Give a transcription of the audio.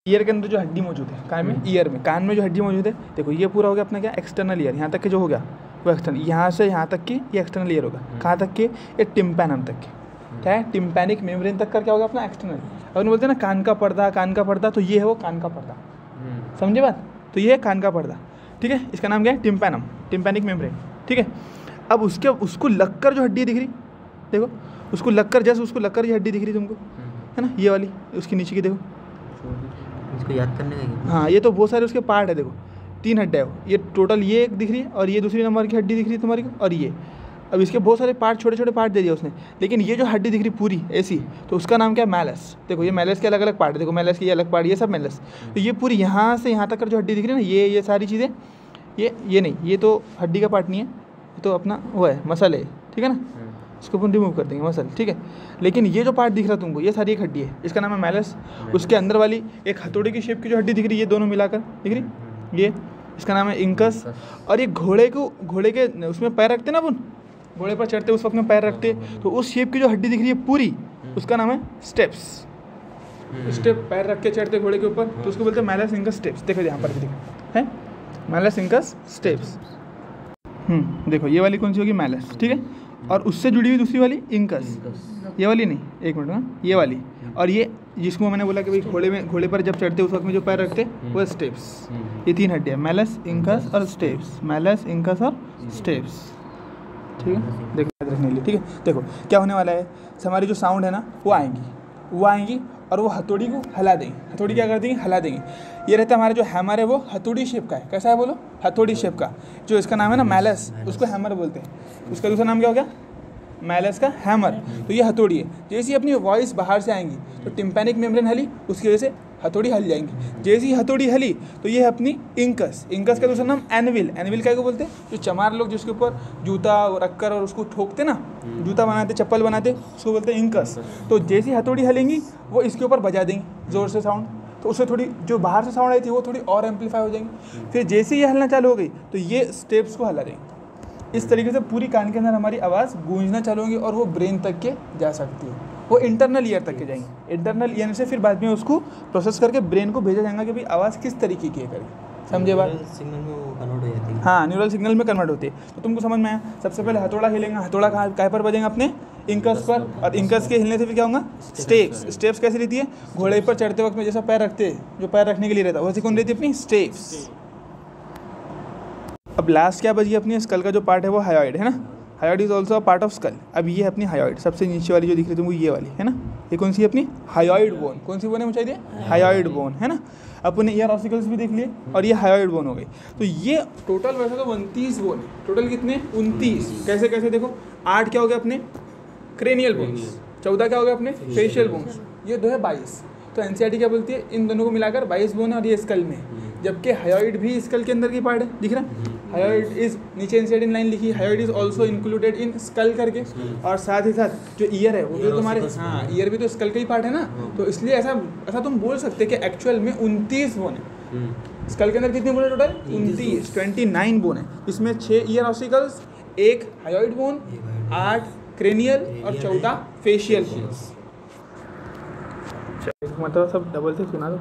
Year के अंदर जो हड्डी मौजूद है, कान में, ईयर में, कान में जो हड्डी मौजूद है, देखो ये पूरा हो गया अपना क्या, एक्सटर्नल ईयर, यहाँ तक के जो हो गया वो एक्सटर्नल, यहाँ से यहाँ तक की ये एक्सटर्नल ईयर होगा। कहाँ तक के, ये टिम्पैनम तक के, क्या है, टिम्पैनिक मेम्ब्रेन तक का क्या होगा अपना एक्सटर्नल। अब बोलते हैं ना कान का पर्दा, कान का पर्दा, तो ये है वो कान का पर्दा, समझे बात, तो ये है कान का पर्दा, ठीक है, इसका नाम क्या है, टिम्पैनम, टिम्पैनिक मेम्ब्रेन, ठीक है। अब उसको लगकर जो हड्डी दिख रही, देखो उसको लगकर, जैसे उसको लगकर ये हड्डी दिख रही तुमको, है ना, ये वाली, उसके नीचे की देखो, इसको याद करने का। हाँ, ये तो बहुत सारे उसके पार्ट है, देखो 3 हड्डियाँ है, ये टोटल ये एक दिख रही है, और ये दूसरी नंबर की हड्डी दिख रही है तुम्हारी को, और ये, अब इसके बहुत सारे पार्ट, छोटे छोटे पार्ट दे दिया उसने, लेकिन ये जो हड्डी दिख रही पूरी ऐसी, तो उसका नाम क्या है, मैलस। देखो ये मैलस के अलग अलग पार्ट है, देखो मैलस के ये अलग पार्ट, ये सब मैलस, तो ये पूरी यहाँ से यहाँ तक का जो हड्डी दिख रही है ना, ये सारी चीज़ें, ये नहीं, ये तो हड्डी का पार्ट नहीं है, ये तो अपना वो है, मसल है, ठीक है ना, इसको अपन रिमूव कर देंगे, मसल, ठीक है। लेकिन ये जो पार्ट दिख रहा तुमको, ये सारी एक हड्डी है, इसका नाम है मैलस। उसके अंदर वाली एक हथौड़े की शेप की जो हड्डी दिख रही है, ये दोनों मिलाकर दिख रही, ये इसका नाम है इंकस। और ये घोड़े के उसमें पैर रखते ना अपन, घोड़े पर चढ़ते उस वक्त में पैर रखते, तो उस शेप की जो हड्डी दिख रही है पूरी, उसका नाम है स्टेप्स। स्टेप पैर रख के चढ़ते घोड़े के ऊपर, तो उसको बोलते हैं मैलस इंकस स्टेप्स। देखो यहाँ पर भी देखो है मैलस इंकस स्टेप्स। देखो ये वाली कौन सी होगी, मैलस, ठीक है। और उससे जुड़ी हुई दूसरी वाली इंकस, ये वाली नहीं, एक मिनट ना, ये वाली, और ये जिसको मैंने बोला कि भाई घोड़े पर जब चढ़ते उस वक्त में जो पैर रखते वो स्टेप्स। ये 3 हड्डियाँ, मैलस इंकस और स्टेप्स, मैलस इंकस और स्टेप्स, ठीक है। देखो याद रखने के लिए, ठीक है। देखो क्या होने वाला है, हमारी जो साउंड है ना वो आएंगी और वो हथौड़ी को हिला देंगे, हथौड़ी क्या कर देंगे, हिला देंगे। ये रहता है हमारा जो हैमर है वो हथौड़ी शेप का है, कैसा है बोलो, हथौड़ी शेप का, जो इसका नाम है ना मैलस, उसको हैमर बोलते हैं। उसका दूसरा नाम क्या हो गया, मैलस का हैमर। तो ये हथौड़ी है, जैसे ही अपनी वॉइस बाहर से आएंगी तो टिम्पैनिक मेम्ब्रेन हली, उसकी वजह से हथौड़ी हल जाएंगी। जैसी हथौड़ी हली तो ये है अपनी इंकस। इंकस का दूसरा नाम एनविल। एनविल क्या को बोलते हैं, जो चमार लोग जिसके ऊपर जूता रखकर और उसको ठोकते ना, जूता बनाते, चप्पल बनाते, उसको बोलते हैं इंकस। तो जैसी हथौड़ी हलेंगी वो इसके ऊपर बजा देंगी ज़ोर से साउंड, तो उससे थोड़ी जो बाहर से साउंड आई थी वो थोड़ी और एम्पलीफाई हो जाएंगी। फिर जैसे ही ये हलना चालू हो गई तो ये स्टेप्स को हला देंगे। इस तरीके से पूरी कान के अंदर हमारी आवाज़ गूंजना चालू होगी और वो ब्रेन तक के जा सकती है, वो इंटरनल ईयर तक के जाएंगे। इंटरनल ईयर से फिर बाद में उसको प्रोसेस करके ब्रेन को भेजा जाएगा कि भाई आवाज़ किस तरीके की है करके, समझे बात। सिग्नल में वो कन्वर्ट हो जाती है, हाँ, न्यूरल सिग्नल में कन्वर्ट होती है। तो तुमको समझ में आया, सबसे पहले हथौड़ा हिलेगा, हथौड़ा कहाँ पर बजेगा, अपने इंकस पर, और इंकस के हिलने से फिर क्या होगा, स्टेप्स। स्टेप्स कैसी रहती है, घोड़े पर चढ़ते वक्त में जैसा पैर रखते हैं, जो पैर रखने के लिए रहता है वैसी कौन रहती है, अपनी स्टेप्स। अब लास्ट क्या बची अपनी, स्कल का जो पार्ट है वो हायोइड है ना, hyoid is also a part of skull. अब ये है अपनी हायोइड, सबसे नीचे वाली जो दिख रही है तुमको, ये वाली है ना, ये कौन सी है अपनी हायोइड बोन। कौन सी बोन है मुझे चाहिए, हायोइड बोन, है ना। अपने ईयर ऑसिकल्स भी देख लिए और ये हायोइड बोन हो गई। तो ये टोटल वैसे तो 29 बोन है, टोटल कितने, 29। कैसे कैसे देखो, 8 क्या हो गया अपने क्रेनियल बोन्स, 14 क्या हो गया अपने फेशियल बोन्स, ये 2 है 22। तो एनसीईआरटी क्या बोलती है, इन दोनों को मिलाकर 22 बोन है और ये स्कल में, जबकि हायोइड भी स्कल के अंदर की पार्ट है, दिख रहा है। हायोइड इज, नीचे एनसीईआरटी लाइन लिखी, hyoid is also included in school करके। और साथ ही साथ जो ईयर है वो भी तुम्हारे, हाँ ईयर भी तो स्कल का ही पार्ट है ना, तो इसलिए ऐसा तुम बोल सकते हैं कि एक्चुअल में 29 बोन है। स्कल के अंदर कितने बोन है टोटल, 29 बोन है। इसमें 6 ear ossicles, 1 hyoid bone, 8 cranial और 14 फेशियल बोन्स। मतलब सब डबल से सुना दो।